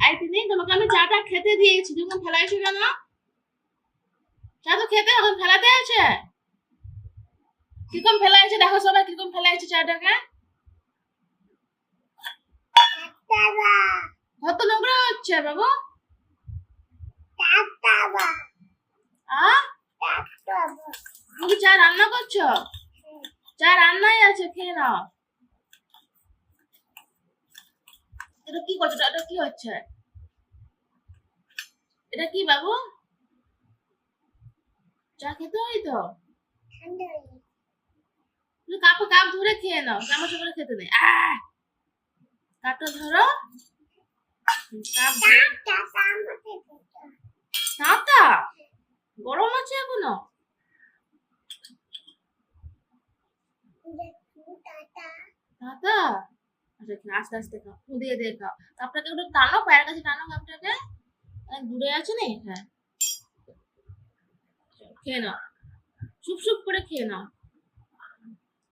এই তিনি তোমাকে আমি চাটা খেতে দিয়েছি, তুমি ফেলাইছো কেন? চা তো খেতে এখন ফেলাতে আছে। কিরকম ফেলাইছে দেখো সবাই, কিরকম ফেলাইছে চাটাকে। কত নোংরা হচ্ছে বাবু। তুমি চা রান্না করছো? চা রান্নাই আছে, খেয়ে নাও। এটা কি করছো? এটা কি হচ্ছে? এটা কি বাবু? চা খেতে হয় তো, তুমি কাপ ধরে খেয়ে নাও, চামচ করে খেতে নেই। কাপটা ধরো, কাপ কাপটা গরম আছে এখনো। দাদা আচ্ছা, আস্তে আস্তে খাও, দিয়ে দিয়ে খাও। কাপটাকে একটু টানো, পায়ের কাছে টানো কাপটাকে, দূরে আছে নি। হ্যাঁ, খেয়ে নাও, চুপ চুপ করে খেয়ে নাও।